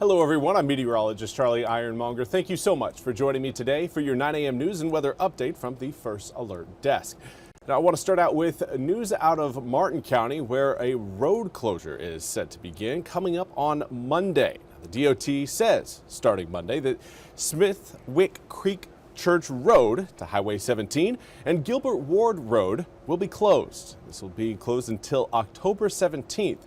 Hello everyone, I'm meteorologist Charlie Ironmonger. Thank you so much for joining me today for your 9 a.m. news and weather update from the First Alert Desk. Now I want to start out with news out of Martin County where a road closure is set to begin coming up on Monday. The DOT says starting Monday that Smithwick Creek Church Road to Highway 17 and Gilbert Ward Road will be closed. This will be closed until October 17th.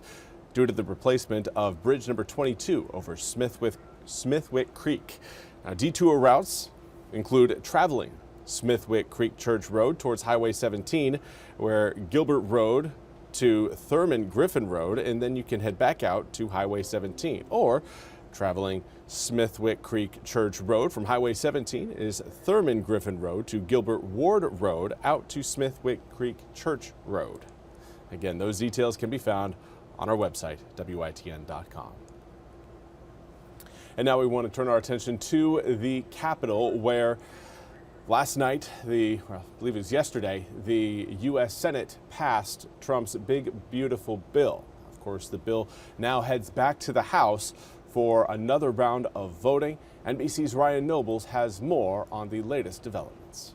Due to the replacement of bridge number 22 over Smithwick Creek. Now, detour routes include traveling Smithwick Creek Church Road towards Highway 17, where Gilbert Road to Thurman Griffin Road, and then you can head back out to Highway 17. Or traveling Smithwick Creek Church Road from Highway 17 is Thurman Griffin Road to Gilbert Ward Road out to Smithwick Creek Church Road. Again, those details can be found on our website, WITN.com. And now we want to turn our attention to the Capitol, where last night, I believe it was yesterday, the U.S. Senate passed Trump's big, beautiful bill. Of course, the bill now heads back to the House for another round of voting. NBC's Ryan Nobles has more on the latest developments.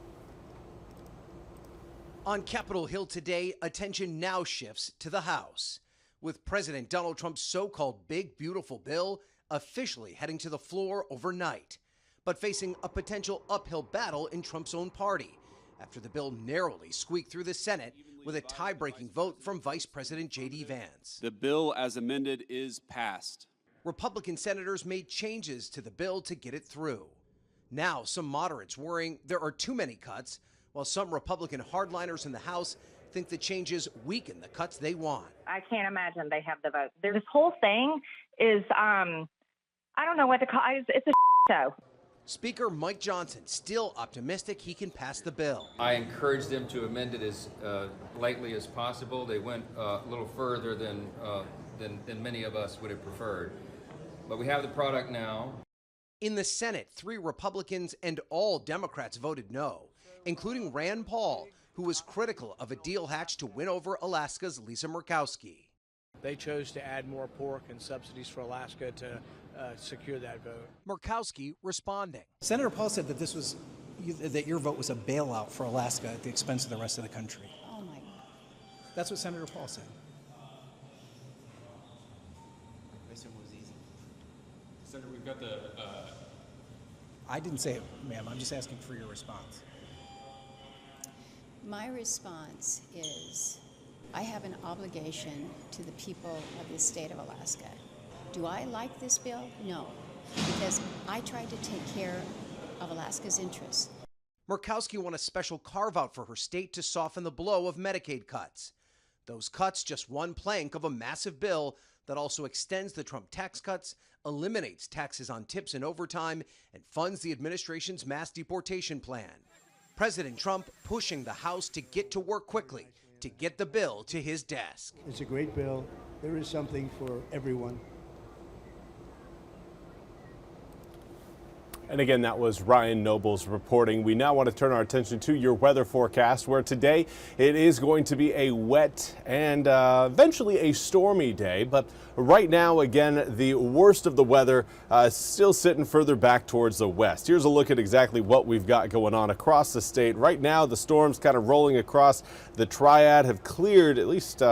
On Capitol Hill today, attention now shifts to the House, with President Donald Trump's so-called big, beautiful bill officially heading to the floor overnight, but facing a potential uphill battle in Trump's own party after the bill narrowly squeaked through the Senate with a tie-breaking vote from Vice President J.D. Vance. The bill as amended is passed. Republican senators made changes to the bill to get it through. Now, some moderates worrying there are too many cuts, while some Republican hardliners in the House think the changes weaken the cuts they want. I can't imagine they have the vote. This whole thing is, I don't know what to call it. It's a show. Speaker Mike Johnson still optimistic he can pass the bill. I encouraged them to amend it as lightly as possible. They went a little further than many of us would have preferred. But we have the product now. In the Senate, 3 Republicans and all Democrats voted no, including Rand Paul, who was critical of a deal hatched to win over Alaska's Lisa Murkowski. They chose to add more pork and subsidies for Alaska to secure that vote. Murkowski responding. Senator Paul said that that your vote was a bailout for Alaska at the expense of the rest of the country. Oh my God. That's what Senator Paul said. This one was easy. Senator, we've got the... I didn't say it, ma'am. I'm just asking for your response. My response is, I have an obligation to the people of the state of Alaska. Do I like this bill? No, because I tried to take care of Alaska's interests. Murkowski won a special carve-out for her state to soften the blow of Medicaid cuts. Those cuts just one plank of a massive bill that also extends the Trump tax cuts, eliminates taxes on tips and overtime, and funds the administration's mass deportation plan. President Trump pushing the House to get to work quickly to get the bill to his desk. It's a great bill. There is something for everyone. And again, that was Ryan Nobles reporting. We now want to turn our attention to your weather forecast, where today it is going to be a wet and eventually a stormy day. But right now, again, the worst of the weather still sitting further back towards the west. Here's a look at exactly what we've got going on across the state. Right now, the storms kind of rolling across the triad have cleared at least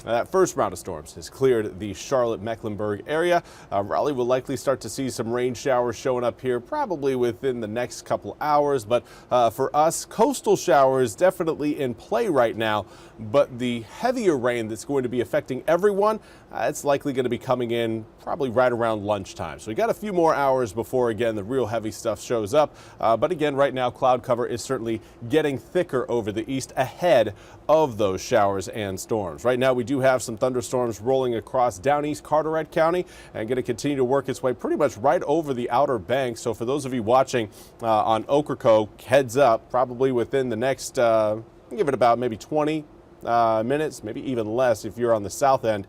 that first round of storms has cleared the Charlotte-Mecklenburg area. Raleigh will likely start to see some rain showers showing up here probably within the next couple hours. But for us, coastal showers definitely in play right now. But the heavier rain that's going to be affecting everyone, it's likely going to be coming in probably right around lunchtime. So we got a few more hours before, again, the real heavy stuff shows up. But again, right now, cloud cover is certainly getting thicker over the east ahead of those showers and storms. Right now, we do have some thunderstorms rolling across down east Carteret County and going to continue to work its way pretty much right over the Outer Banks. So for those of you watching on Ocracoke, heads up, probably within the next, give it about maybe 20 minutes, maybe even less if you're on the south end,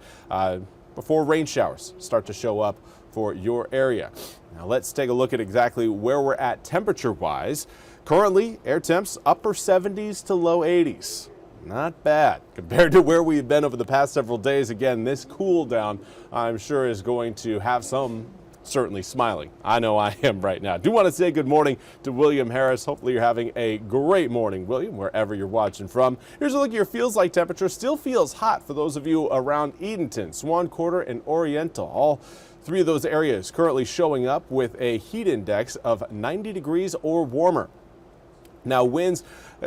before rain showers start to show up for your area. Now let's take a look at exactly where we're at temperature-wise. Currently, air temps upper 70s to low 80s. Not bad compared to where we've been over the past several days. Again, this cool down, I'm sure, is going to have some certainly smiling. I know I am right now. I do want to say good morning to William Harris. Hopefully you're having a great morning, William, wherever you're watching from. Here's a look at your feels like temperature. Still feels hot for those of you around Edenton, Swan Quarter, and Oriental. All three of those areas currently showing up with a heat index of 90 degrees or warmer. Now, winds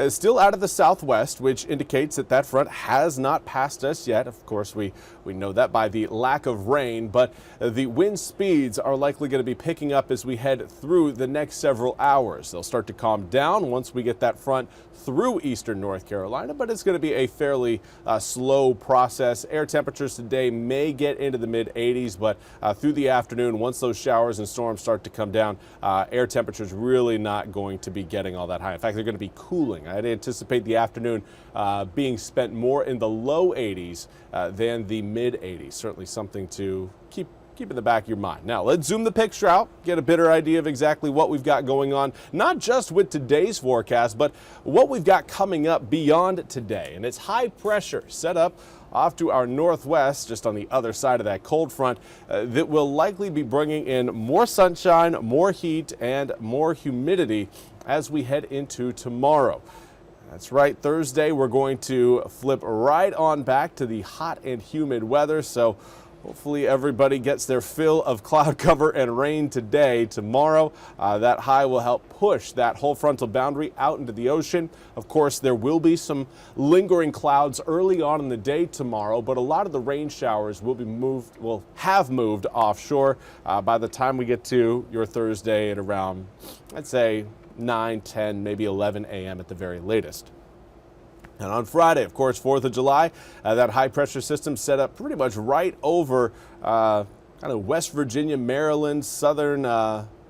still out of the southwest, which indicates that that front has not passed us yet. Of course, we know that by the lack of rain, but the wind speeds are likely going to be picking up as we head through the next several hours. They'll start to calm down once we get that front through eastern North Carolina, but it's going to be a fairly slow process. Air temperatures today may get into the mid-80s, but through the afternoon, once those showers and storms start to come down, air temperatures really not going to be getting all that high. In fact, they're going to be cooling. I'd anticipate the afternoon being spent more in the low 80s than the mid-80s. Certainly something to keep in the back of your mind. Now, let's zoom the picture out, get a better idea of exactly what we've got going on, not just with today's forecast, but what we've got coming up beyond today. And it's high pressure set up off to our northwest, just on the other side of that cold front, that will likely be bringing in more sunshine, more heat, and more humidity as we head into tomorrow. That's right, Thursday we're going to flip right on back to the hot and humid weather, so hopefully everybody gets their fill of cloud cover and rain today. Tomorrow, that high will help push that whole frontal boundary out into the ocean. Of course, there will be some lingering clouds early on in the day tomorrow, but a lot of the rain showers will have moved offshore by the time we get to your Thursday at around, I'd say, 9, 10, maybe 11 a.m. at the very latest. And on Friday, of course, 4th of July, that high pressure system set up pretty much right over kind of West Virginia, Maryland, southern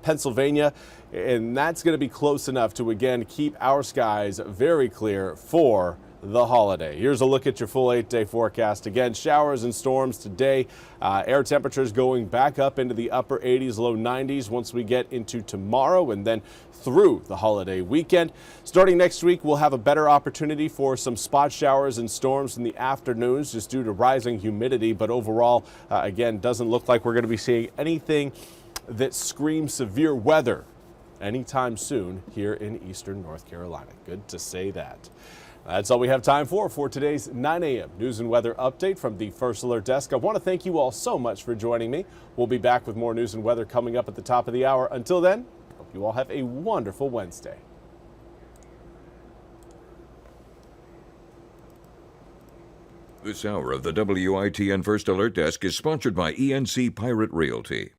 Pennsylvania. And that's going to be close enough to, again, keep our skies very clear for the holiday. Here's a look at your full 8-day forecast. Again, showers and storms today. Air temperatures going back up into the upper 80s, low 90s once we get into tomorrow and then through the holiday weekend. Starting next week, we'll have a better opportunity for some spot showers and storms in the afternoons just due to rising humidity. But overall, again, doesn't look like we're going to be seeing anything that screams severe weather anytime soon here in eastern North Carolina. Good to say that. That's all we have time for today's 9 a.m. news and weather update from the First Alert Desk. I want to thank you all so much for joining me. We'll be back with more news and weather coming up at the top of the hour. Until then, hope you all have a wonderful Wednesday. This hour of the WITN First Alert Desk is sponsored by ENC Pirate Realty.